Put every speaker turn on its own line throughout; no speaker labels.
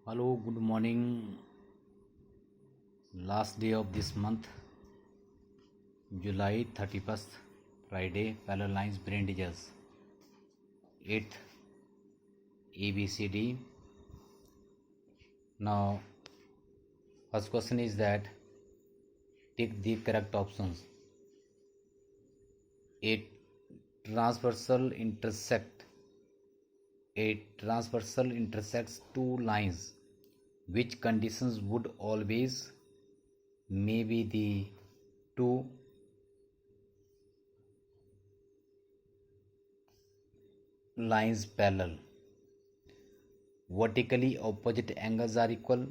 Hello, good morning. Last day of this month, July 31st, Friday, parallel lines, brain disease. 8th ABCD. Now, first question is that tick the correct options. A transversal intersect. A transversal intersects two lines. Which conditions would always maybe the two lines parallel? Vertically opposite angles are equal.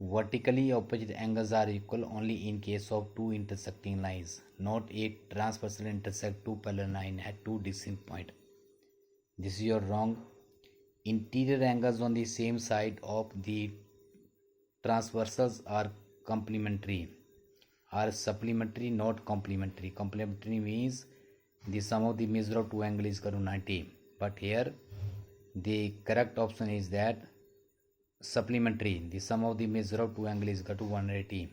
Vertically opposite angles are equal only in case of two intersecting lines, not a transversal intersect two parallel lines at two distinct points. This is your wrong. Interior angles on the same side of the transversals are complementary, are supplementary, not complementary. Complementary means the sum of the measure of two angles is equal to 90. But here the correct option is that supplementary. The sum of the measure of two angles is equal to 180.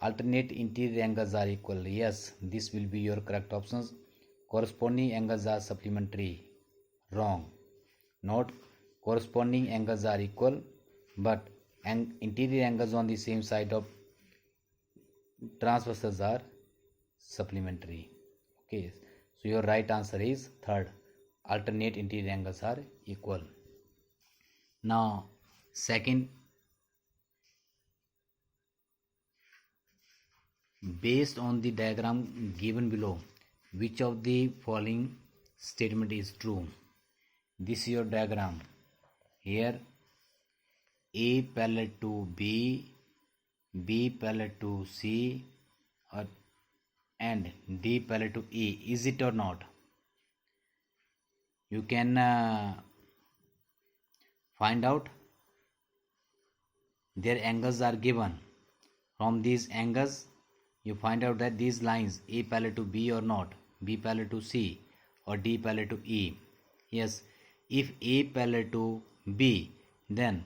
Alternate interior angles are equal. Yes, this will be your correct options. Corresponding angles are supplementary. Wrong. Not corresponding angles are equal, but interior angles on the same side of transversals are supplementary. Okay, so your right answer is third. Alternate interior angles are equal. Now, second, based on the diagram given below, which of the following statement is true? This is your diagram. Here A parallel to B, B parallel to C, and D parallel to E. Is it or not? You can find out. Their angles are given. From these angles, you find out that these lines A parallel to B or not, B parallel to C or D parallel to E. Yes, if A parallel to B, then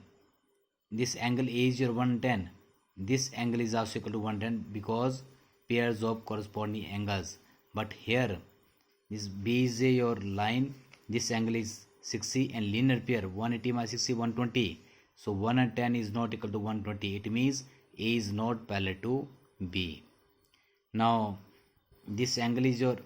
this angle A is your 110. This angle is also equal to 110 because pairs of corresponding angles. But here, this B is your line, this angle is 60 and linear pair 180 minus 60 120. So 110 is not equal to 120. It means A is not parallel to B. Now this angle is your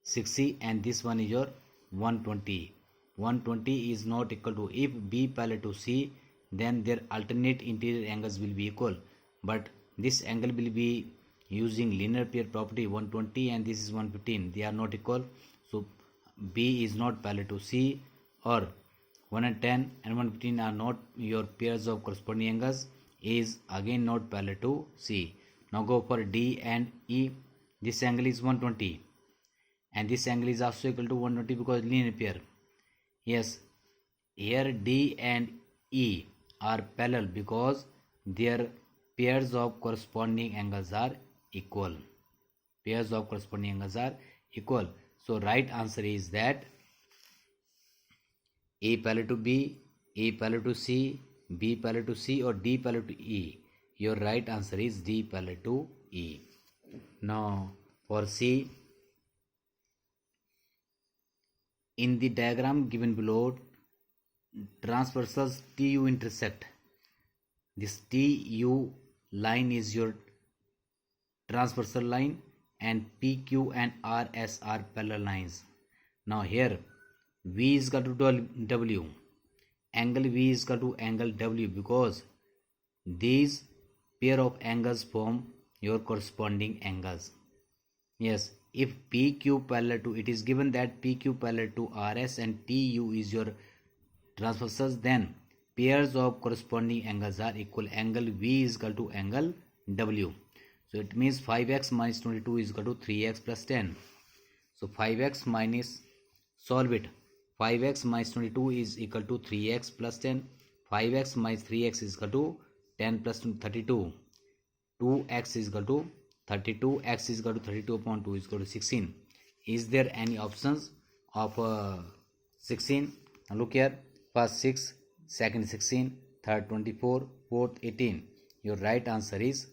60 and this one is your 120. 120 is not equal to, if B parallel to C, then their alternate interior angles will be equal. But this angle will be using linear pair property 120 and this is 115. They are not equal. So B is not parallel to C, or 110 and 115 are not your pairs of corresponding angles. A is again not parallel to C. Now go for D and E. This angle is 120 and this angle is also equal to 120 because linear pair. Yes, here D and E are parallel because their pairs of corresponding angles are equal. Pairs of corresponding angles are equal. So right answer is that A parallel to B, A parallel to C, B parallel to C, or D parallel to E. Your right answer is D parallel to E. Now for C, in the diagram given below, transversals TU intersect. This TU line is your transversal line and PQ and RS are parallel lines. Now here V is equal to W. Angle V is equal to angle W because these pair of angles form your corresponding angles. Yes, if PQ parallel to, it is given that PQ parallel to RS and TU is your transversals, then pairs of corresponding angles are equal. Angle V is equal to angle W. So it means 5x minus 22 is equal to 3x plus 10. So 5x minus, solve it. 5x minus 22 is equal to 3x plus 10. 5x minus 3x is equal to 10 plus 32. 2x is equal to 32. X is equal to 32 upon 2 is equal to 16. Is there any options of 16? Now look here. First 6, second 16, third 24, fourth 18. Your right answer is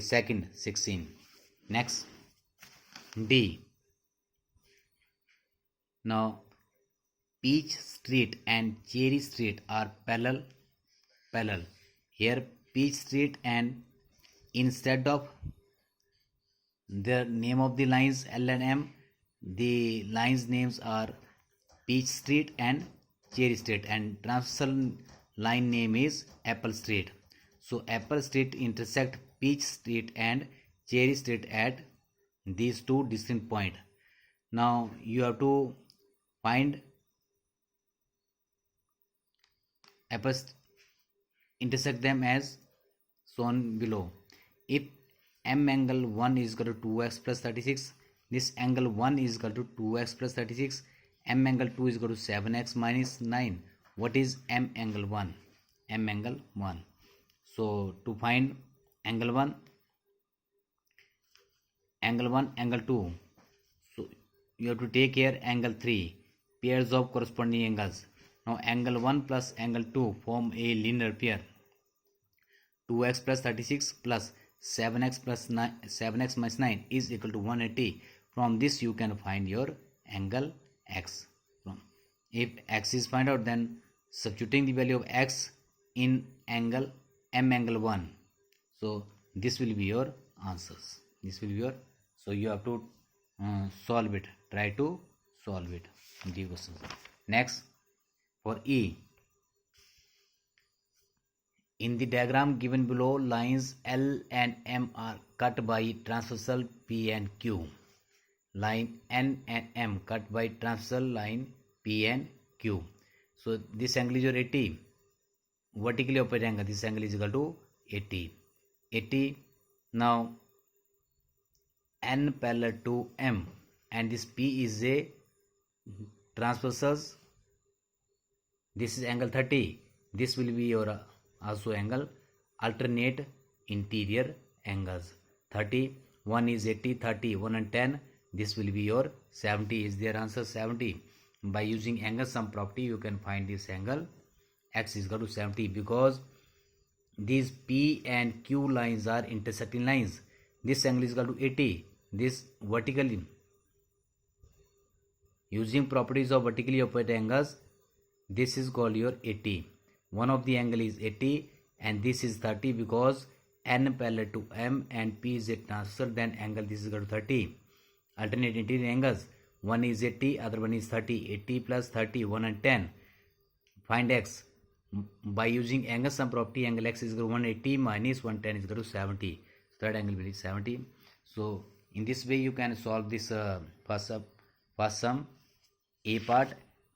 second 16. Next, D. Now, Peach Street and Cherry Street are parallel. Here, Peach Street, and instead of the name of the lines L and M, the lines names are Peach Street and Cherry Street, and transversal line name is Apple Street. So Apple Street intersect Peach Street and Cherry Street at these two distinct points. Now you have to find Apple intersect them as shown below. If M angle 1 is equal to 2x plus 36, this angle 1 is equal to 2x plus 36, M angle 2 is equal to 7x minus 9. What is M angle 1? M angle 1. So to find angle 1, angle 2, so you have to take here angle 3, pairs of corresponding angles. Now angle 1 plus angle 2 form a linear pair. 2x plus 36 plus 7x plus 9, 7x minus 9 is equal to 180. From this you can find your angle x. If x is found out, then substituting the value of x in angle M angle 1. So this will be your answers. This will be your, so you have to solve it. Try to solve it in the questions. Next, for E. In the diagram given below, lines L and M are cut by transversal P and Q. Line N and M cut by transversal line P and Q. So this angle is your 80. Vertically opposite angle, this angle is equal to 80. 80. Now N parallel to M, and this P is a transversal. This is angle 30. This will be your also angle alternate interior angles. 30, 1 is 80, 30, 1 and 10. This will be your 70. Is their answer 70? By using angle sum property, you can find this angle x is equal to 70, because these P and Q lines are intersecting lines. This angle is equal to 80. This vertically, using properties of vertically opposite angles, this is called your 80. One of the angle is 80 and this is 30, because N parallel to M and P is a transversal, then angle this is equal to 30. Alternate interior angles, one is 80, other one is 30. 80 plus 30, 1 and 10. Find x. By using angle sum property, angle x is equal to 180 minus 110 is equal to 70. Third angle will be 70. So in this way you can solve this first sum A part,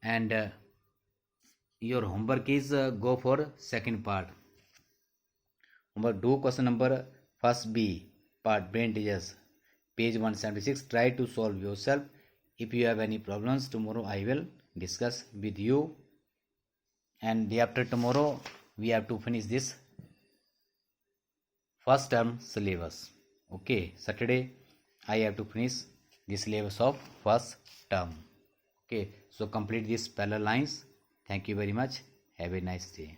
and your homework is go for second part. Homework, do question number first B part, brain teasers, page 176. Try to solve yourself. If you have any problems, tomorrow I will discuss with you, and day after tomorrow we have to finish this first term syllabus. Okay, Saturday I have to finish the syllabus of first term. Okay, so complete these parallel lines. Thank you very much. Have a nice day.